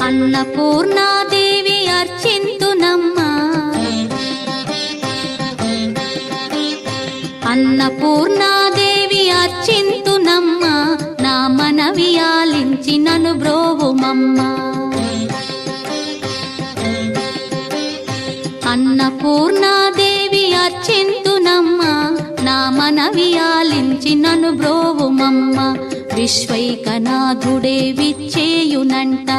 అన్నపూర్ణాదేవి అర్చింతునమ్మా, అన్నపూర్ణాదేవి అర్చింతునమ్మా, నా మనవి ఆలించి నన్ను బ్రోవుమమ్మా. అన్నపూర్ణాదేవి అర్చింతునమ్మా, నా మనవి ఆలించి నన్ను బ్రోవుమమ్మా. విశ్వైకనాథుడే విచ్చేయునంట,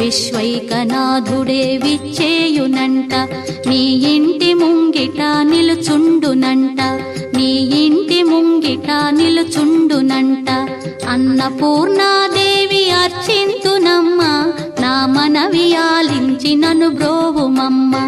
విశ్వైకనాథుడే విచ్చేయునంట, నీ ఇంటి ముంగిట నిలుచుండునంట, నీ ఇంటి ముంగిట నిలుచుండునంట. అన్నపూర్ణాదేవి అర్చింతునమ్మా, నా మనవి ఆలించి నన్ను బ్రోవుమమ్మా.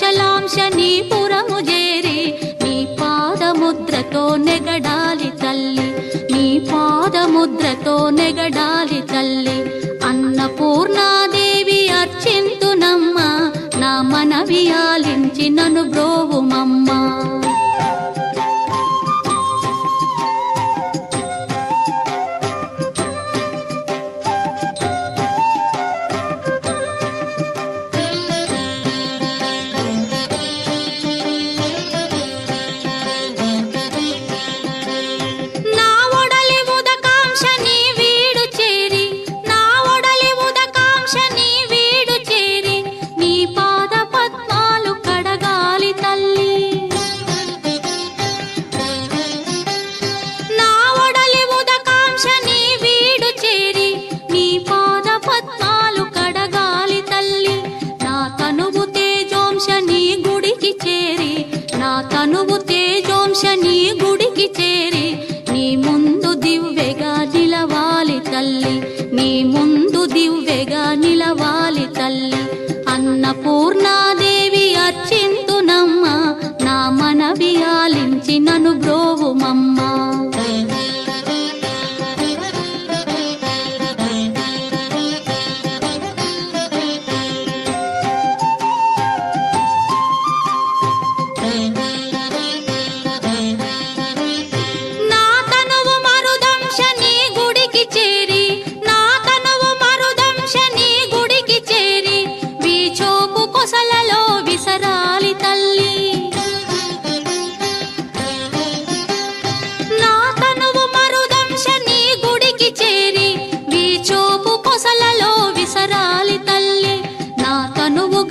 అచలాంశనీపురము చేరి నీ పాదముద్రతో నెగడాలి తల్లి, నీ పాదముద్రతో నెగడాలి తల్లి. అన్నపూర్ణాదేవి అర్చింతునమ్మా, నా మనవి ఆలించి నన్ను బ్రోవుమమ్మా. తనువు తేజోంశని గుడికి చేరి నీ ముందు దివ్వెగా నిలవాలి తల్లి, నీ ముందు దివ్వెగా నిలవాలి తల్లి. అన్నపూర్ణాదేవి అర్చింతునమ్మా, నా మనవి ఆలించి నన్ను బ్రోవుమమ్మా.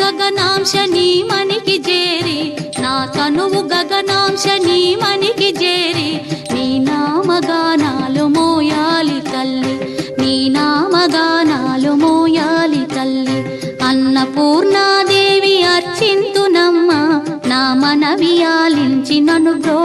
గగనాంశని మనికి చేరి, నా తనువు గగనాంశని మనికి చేరి నీ నామగానాలు మోయాలి తల్లి, నీ నామగానాలు మోయాలి తల్లి. అన్నపూర్ణాదేవి అర్చింతునమ్మా, నా మనవి ఆలించి నన్ను బ్రో